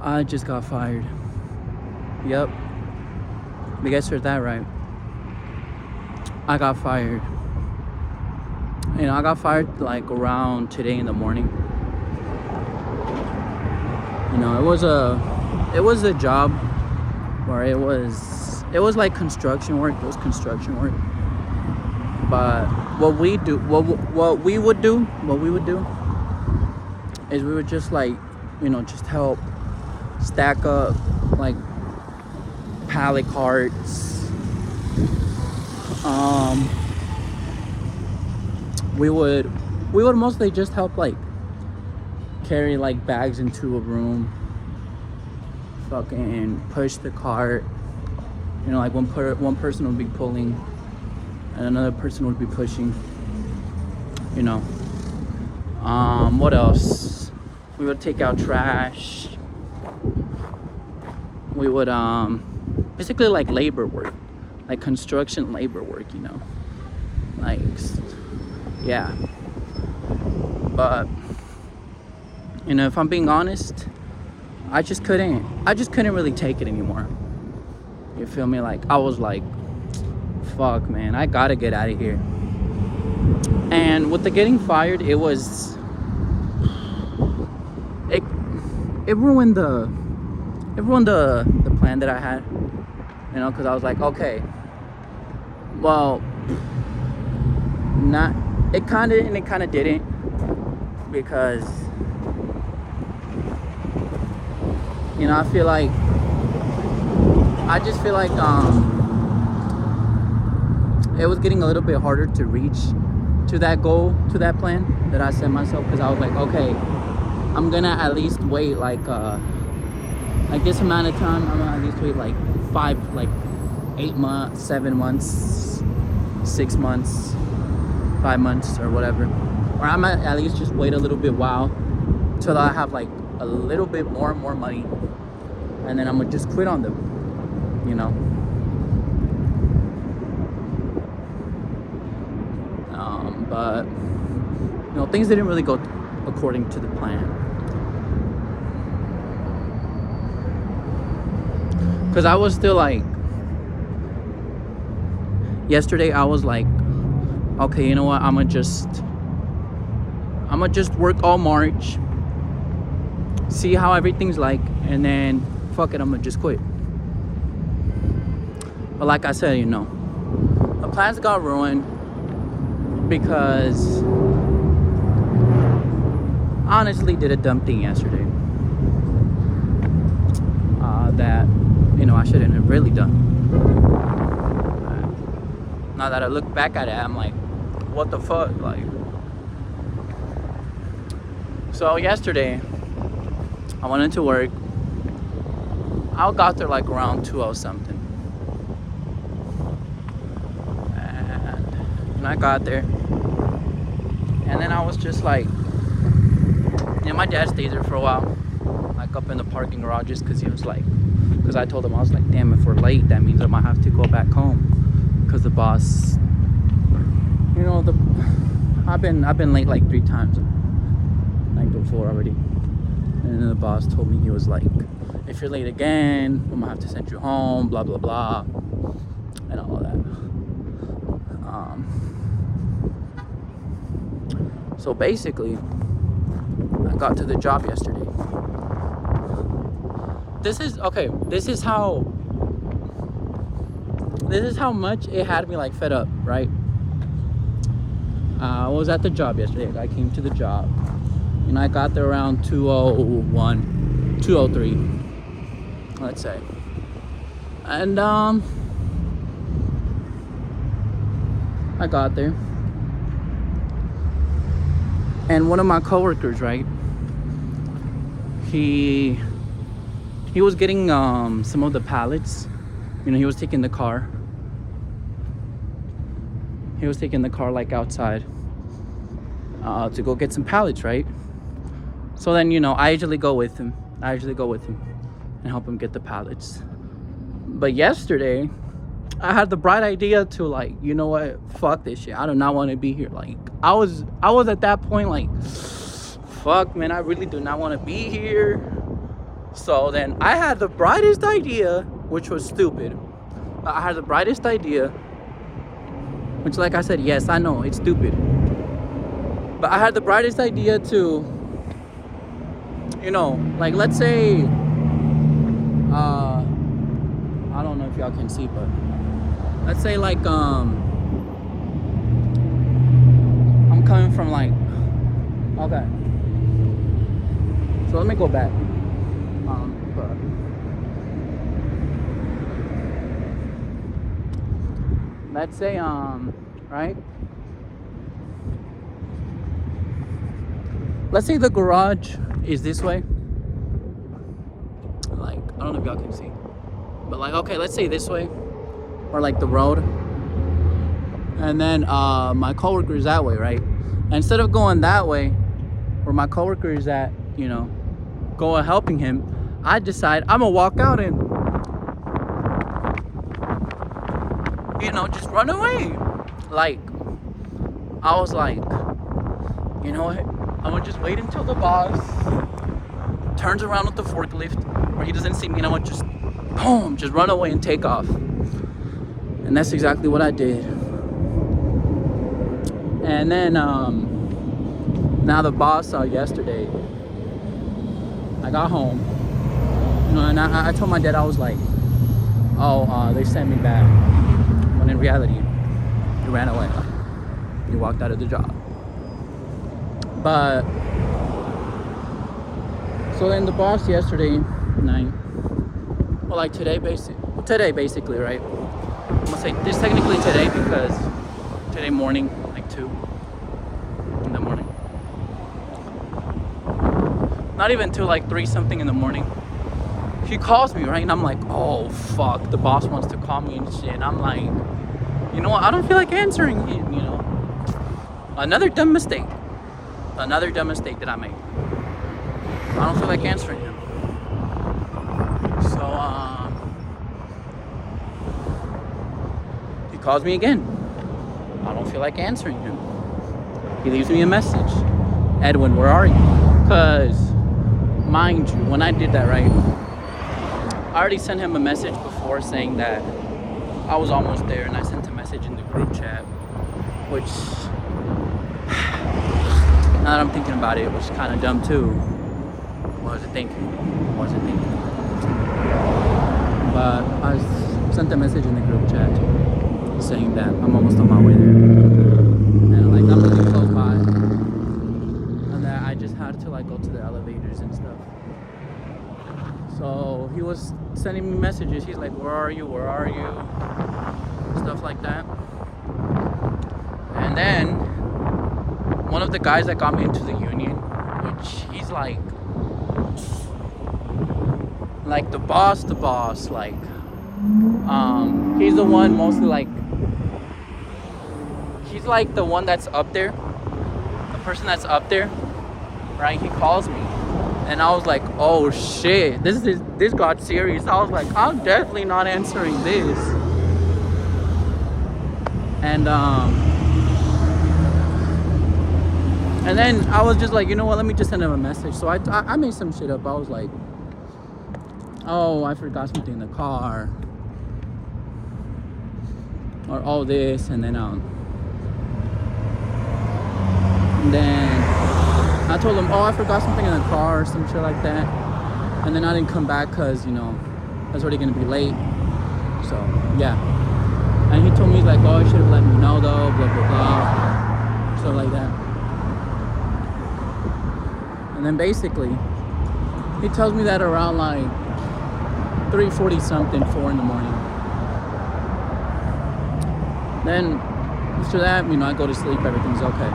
I just got fired. Yep. You guys heard that right. I got fired. I got fired like around today in the morning. It was a job where it was like construction work. It was construction work. But what we would do is we would just like, just help stack up like pallet carts. We would mostly just help like carry like bags into a room, fucking push the cart. Like one person would be pulling and another person would be pushing. What else? We would take out trash. We would basically like labor work, like construction labor work, like, yeah. But if I'm being honest, I just couldn't really take it anymore. You feel me? Like, I was like, fuck, man, I gotta get out of here. And with the getting fired, it ruined the plan that I had, because I was like, okay, well, it kind of didn't, because I just feel like it was getting a little bit harder to reach to that goal, to that plan that I set myself, because I was like, okay, I'm gonna at least wait like this amount of time. I'm gonna at least wait like 8 months, 7 months, 6 months, 5 months, or whatever. Or I'm gonna at least just wait a little bit while till I have like a little bit more money, and then I'm gonna just quit on them, but things didn't really go according to the plan, because I was still like, yesterday I was like, okay, you know what, I'm gonna just work all March, see how everything's like, and then fuck it, I'm gonna just quit. But like I said, the plans got ruined because I honestly did a dumb thing yesterday that I shouldn't have really done. Now that I look back at it, I'm like, what the fuck? Like, so yesterday I went into work. I got there like around 2:00 something, and I got there, and then I was just like, my dad stayed there for a while, like up in the parking garages, because I told him, I was like, damn, if we're late, that means I might have to go back home, because the boss, I've been late like 3 times, like before already, and then the boss told me, he was like, if you're late again, I'm gonna have to send you home, blah blah blah, and all of that. So basically, I got to the job yesterday. This is how much it had me like fed up, right? I was at the job yesterday. I came to the job, and I got there around 2:01, 2:03, let's say. And I got there, and one of my coworkers, right? He was getting some of the pallets. He was taking the car. He was taking the car like outside to go get some pallets, right? So then, I usually go with him. And help him get the pallets. But yesterday, I had the bright idea to like, you know what? Fuck this shit. I do not want to be here. Like, I was at that point like, fuck, man, I really do not want to be here. So then I had the brightest idea, which was stupid. I had the brightest idea, which, like I said, yes, I know it's stupid. But I had the brightest idea to, like, let's say, I don't know if y'all can see, but let's say, like, I'm coming from, like, okay. So let me go back. Let's say, right? Let's say the garage is this way. Like, I don't know if y'all can see. But, like, okay, let's say this way. Or, like, the road. And then my coworker is that way, right? And instead of going that way, where my coworker is at, going helping him, I decide I'm gonna walk out and, just run away. Like, I was like, you know what? I'm gonna just wait until the boss turns around with the forklift, or he doesn't see me, and I'm gonna just, boom, just run away and take off. And that's exactly what I did. And then, now the boss saw yesterday. I got home, and I told my dad, I was like, oh, they sent me back. When in reality, he ran away. He walked out of the job. But, so then the boss yesterday night, well, like today basically, right? I'm gonna say this technically today because today morning, like 2 in the morning. Not even 2, like 3 something in the morning. He calls me, right? And I'm like, oh, fuck. The boss wants to call me and shit. And I'm like, you know what? I don't feel like answering him, Another dumb mistake that I made. I don't feel like answering him. So, he calls me again. I don't feel like answering him. He leaves me a message. Edwin, where are you? Because, mind you, when I did that, right, I already sent him a message before saying that I was almost there, and I sent a message in the group chat, which, now that I'm thinking about it, was kind of dumb too. Wasn't thinking. But I sent a message in the group chat saying that I'm almost on my way there, and like I'm really close by, and that I just had to like go to the elevators and stuff. So he was sending me messages. He's like, where are you? Stuff like that. And then one of the guys that got me into the union, which he's like the boss, like, he's the one mostly like, he's like the one that's up there, the person that's up there, right? He calls me. And I was like, oh shit, this got serious. I was like, I'm definitely not answering this. And then I was just like, you know what, let me just send him a message. So I made some shit up. I was like, oh, I forgot something in the car. Or all this, and then I told him, oh, I forgot something in the car or some shit like that. And then I didn't come back because, I was already going to be late. So, yeah. And he told me, he's like, oh, you should have let me know, though, blah, blah, blah. So, like that. And then basically, he tells me that around, like, 3:40 something, 4 in the morning. Then, after that, I go to sleep, everything's okay.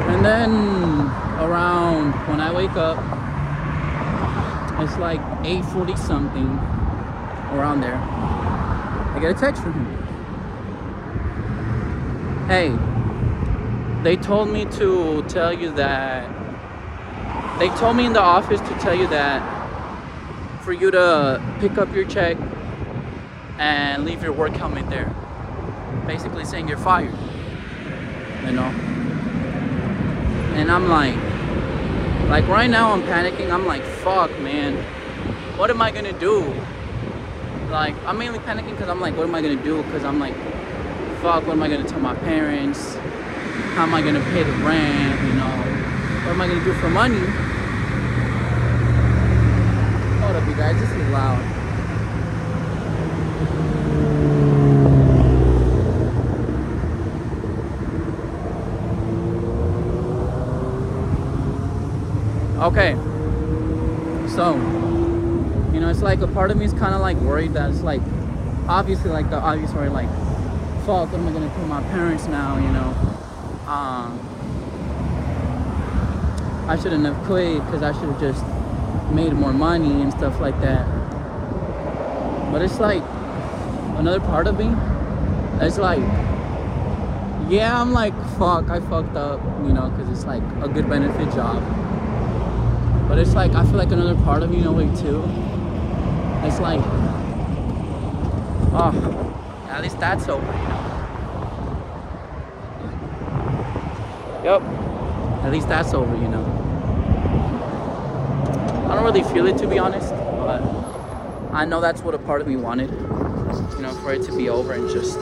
And then around when I wake up, it's like 8:40 something, around there. I get a text from him. Hey, they told me to tell you that. They told me in the office to tell you that for you to pick up your check and leave your work helmet there. Basically saying you're fired. And I'm like, Like right now I'm panicking. I'm like, fuck, man, what am I gonna do? Like, I'm mainly panicking because I'm like, what am I gonna do? Because I'm like, fuck, what am I gonna tell my parents? How am I gonna pay the rent? You know, what am I gonna do for money? Hold up, you guys, this is loud. Okay, so, you know, it's like a part of me is kind of like worried that it's like, obviously, like the obvious worry, like, fuck, what am I gonna tell my parents now, you know? I shouldn't have quit because I should have just made more money and stuff like that. But it's like, another part of me, it's like, yeah, I'm like, fuck, I fucked up, you know, because it's like a good benefit job. But it's like, I feel like another part of me in a way too. It's like, oh, at least that's over, you know. Yep, at least that's over, you know. I don't really feel it, to be honest, but I know that's what a part of me wanted, you know, for it to be over and just...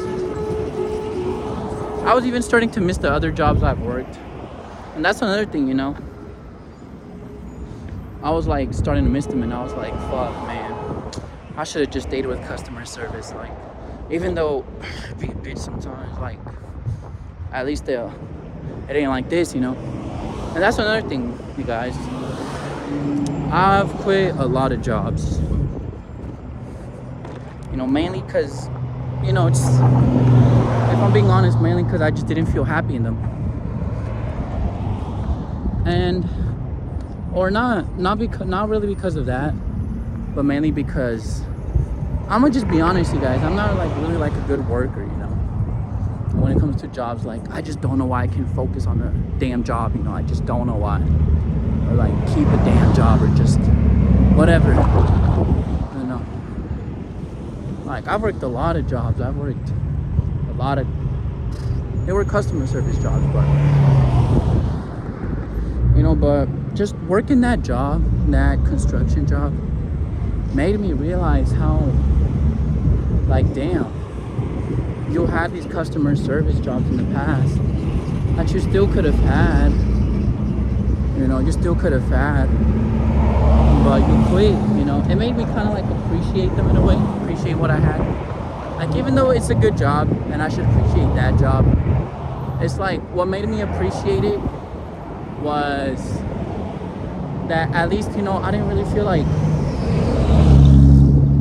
I was even starting to miss the other jobs I've worked. And that's another thing, you know. I was like starting to miss them, and I was like, fuck, man, I should have just stayed with customer service. Like, even though it be a bitch sometimes, like, at least it ain't like this, you know. And that's another thing, you guys. I've quit a lot of jobs, you know, mainly because, you know, it's, if I'm being honest, mainly because I just didn't feel happy in them. And or not really because of that, but mainly because I'm gonna just be honest, you guys, I'm not like really like a good worker, you know. When it comes to jobs, like, I just don't know why I can focus on the damn job, you know. I just don't know why. Or like keep a damn job, or just whatever, you know. Like, I've worked a lot of jobs. I've worked a lot of, they were customer service jobs, but, you know, but just working that job, that construction job, made me realize how, like, damn, you had these customer service jobs in the past that you still could have had, you know, you still could have had, but you quit, you know. It made me kind of like appreciate them in a way, appreciate what I had. Like, even though it's a good job and I should appreciate that job, it's like, what made me appreciate it was that at least, you know, I didn't really feel like,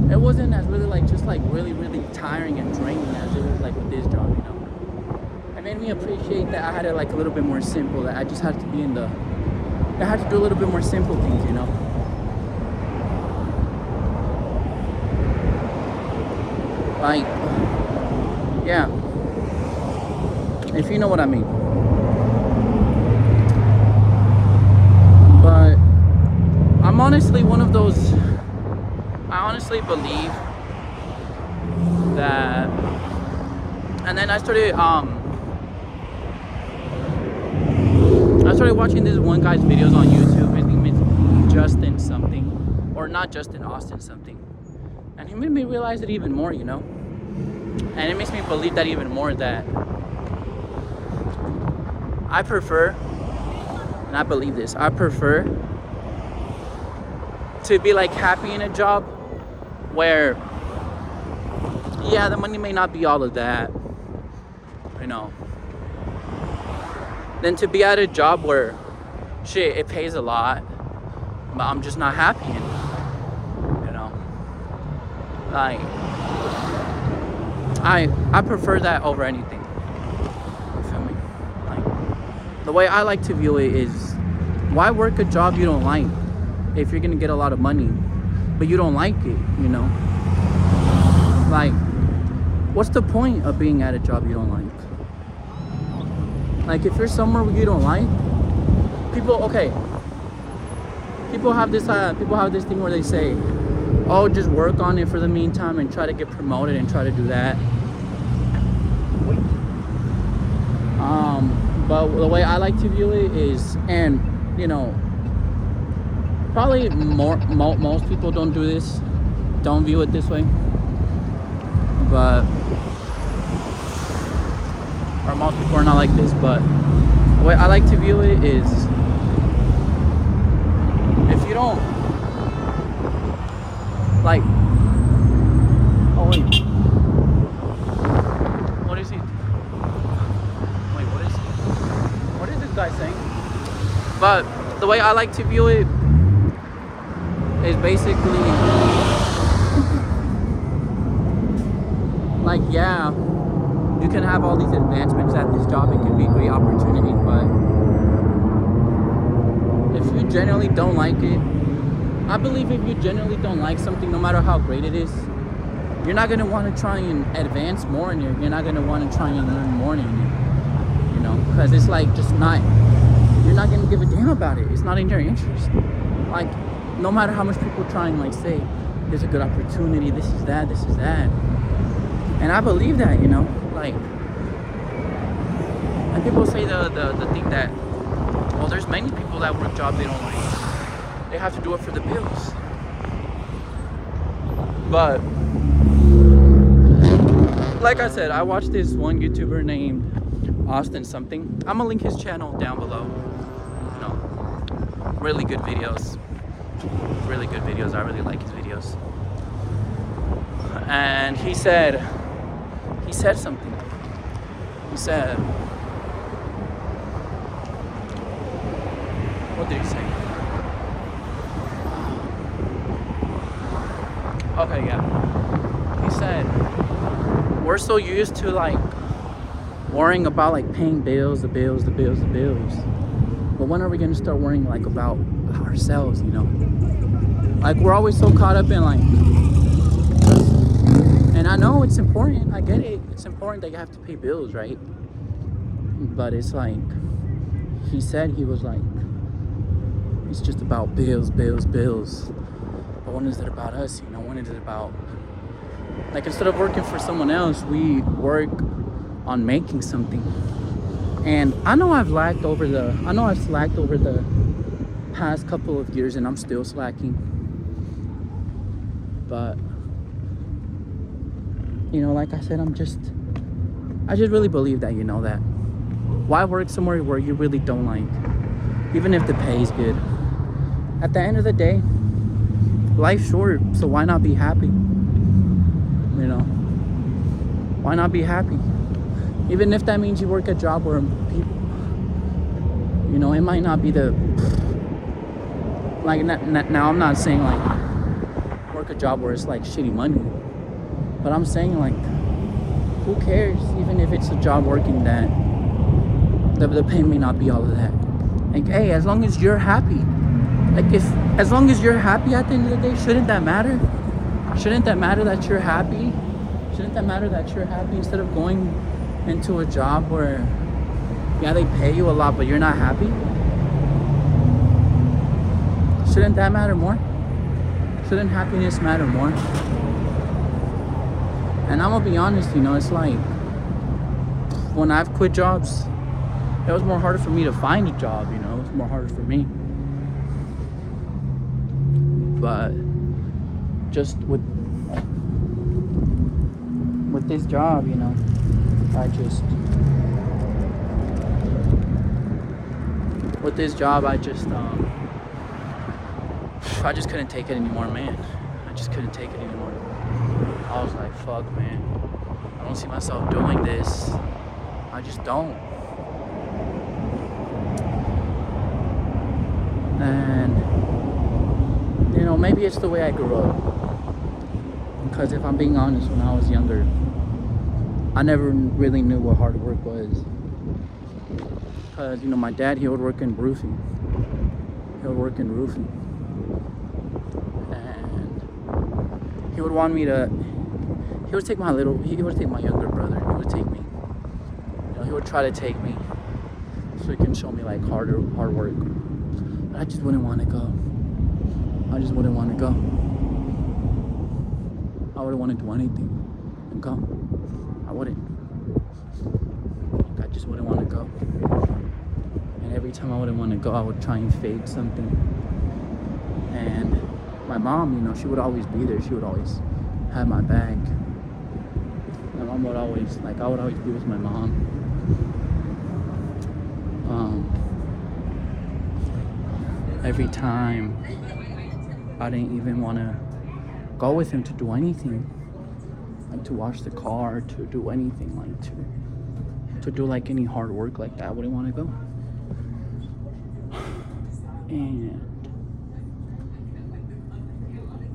it wasn't as really like, just like really, really tiring and draining as it was like with this job, you know. It made me appreciate that I had it like a little bit more simple, that I just had to be in the, I had to do a little bit more simple things, you know. Like, yeah, if you know what I mean. But I'm honestly one of those, I honestly believe that, and then I started watching this one guy's videos on YouTube. His name is Justin something, or not Justin, Austin something, and he made me realize it even more, you know. And it makes me believe that even more, that I prefer, and I believe this, I prefer to be like happy in a job where, yeah, the money may not be all of that, you know, than to be at a job where, shit, it pays a lot, but I'm just not happy in it, you know. Like, I prefer that over anything. You feel me? Like, the way I like to view it is, why work a job you don't like if you're gonna get a lot of money, but you don't like it, you know? Like, what's the point of being at a job you don't like? Like, if you're somewhere where you don't like, people have this thing where they say, oh, just work on it for the meantime and try to get promoted and try to do that. But the way I like to view it is, and, you know, probably most people don't do this, don't view it this way, but or most people are not like this. But the way I like to view it is, if you don't like, oh wait, what is he? Wait, what is this guy saying? But the way I like to view it is basically like, yeah, you can have all these advancements at this job. It can be a great opportunity, but if you genuinely don't like it, I believe if you genuinely don't like something, no matter how great it is, you're not going to want to try and advance more in it. You're not going to want to try and learn more in it, you know, because it's like just not, you're not going to give a damn about it. It's not in your interest. Like, no matter how much people try and like say, there's a good opportunity, this is that. And I believe that, you know, like, and people say the thing that, well, there's many people that work jobs they don't like. They have to do it for the bills. But like I said, I watched this one YouTuber named Austin something. I'm gonna link his channel down below. You know, really good videos. I really like his videos. And he said something. He said, what did he say? Okay, yeah. He said, we're so used to like worrying about like paying bills. But when are we gonna start worrying like about ourselves, you know? Like, we're always so caught up in like, and I know it's important, I get it, it's important that you have to pay bills, right? But it's like, he said, he was like, it's just about bills. But when is it about us, you know? When is it about, like, instead of working for someone else, we work on making something. And I know I've slacked over the past couple of years, and I'm still slacking. But, you know, like I said, I just really believe that, you know, that why work somewhere where you really don't like, even if the pay is good? At the end of the day, life's short, so why not be happy? You know, why not be happy? Even if that means you work a job where people, you know, it might not be the, like, now I'm not saying like work a job where it's like shitty money, but I'm saying like, who cares? Even if it's a job working that the pay may not be all of that. Like, hey, as long as you're happy, like, as long as you're happy at the end of the day, shouldn't that matter? Shouldn't that matter that you're happy? Shouldn't that matter that you're happy, instead of going into a job where, yeah, they pay you a lot, but you're not happy? Shouldn't that matter more? Shouldn't happiness matter more? And I'm gonna be honest, you know, it's like, when I've quit jobs, it was more harder for me to find a job, you know, it was more harder for me. But just with this job, you know, I just couldn't take it anymore, man. I just couldn't take it anymore. I was like, fuck, man, I don't see myself doing this. I just don't. And, you know, maybe it's the way I grew up. Because if I'm being honest, when I was younger, I never really knew what hard work was. Because, you know, my dad, he would work in roofing. And he would want me to, he would take my younger brother, he would take me. You know, he would try to take me so he can show me like hard work. But I just wouldn't want to go. I wouldn't want to do anything and go. I wouldn't. I just wouldn't want to go. And every time I wouldn't want to go, I would try and fake something. And my mom, you know, she would always be there. She would always have my back. My mom would always, like, I would always be with my mom. Every time I didn't even want to go with him to do anything, like to wash the car, to do anything, like to do like any hard work like that. I wouldn't want to go. And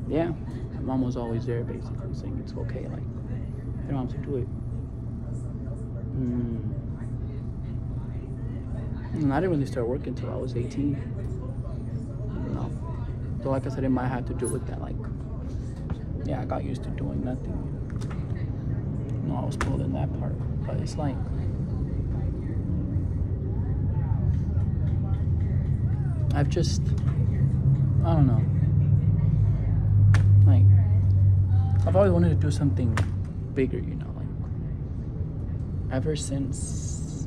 yeah, my mom was always there, basically saying it's okay, like you don't have to do it. And I didn't really start working until I was 18. No. So like I said, it might have to do with that. Like, yeah, I got used to doing nothing. No, I was pulled in that part. But it's like, I've just, I don't know. Like, I've always wanted to do something bigger, you know, like, ever since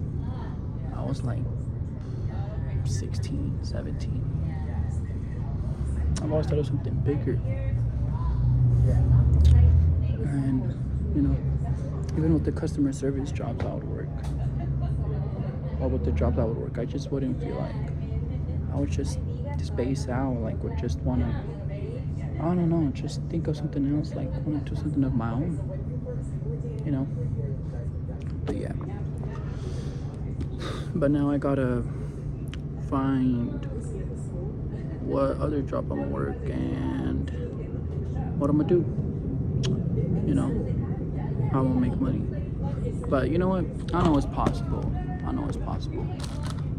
I was like 16, 17. I've always thought of something bigger. And, you know, even with the customer service jobs I would work, or with the jobs I would work, I just wouldn't feel like I would just space out, like, would just want to, I don't know, just think of something else, like, want to do something of my own, you know? But yeah. But now I gotta find what other job I'm gonna work and what I'm gonna do, you know, how I'm gonna make money. But you know what, I know it's possible.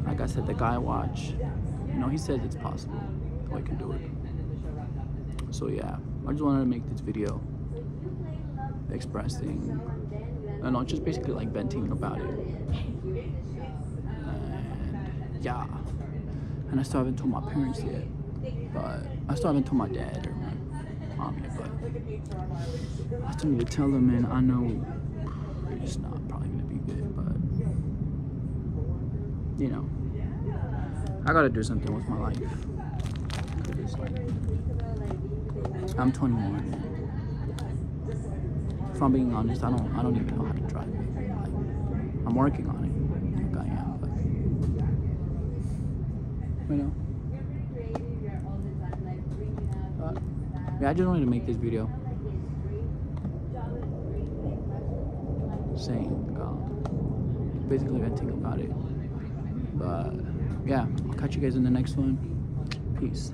Like I said, the guy I watch, you know, he says it's possible, I can do it. So yeah, I just wanted to make this video expressing, I know, just basically like venting about it. And yeah, and I still haven't told my parents yet, but I still haven't told my dad or my mom yet, but I still need to tell them, and I know it's not probably gonna be good, but you know, I gotta do something with my life. Cause it's like, I'm 21. If I'm being honest, I don't even know how to drive. Like, I'm working on it. Like I am, but you know. Yeah, I just wanted to make this video saying, basically venting about it. But yeah, I'll catch you guys in the next one. Peace.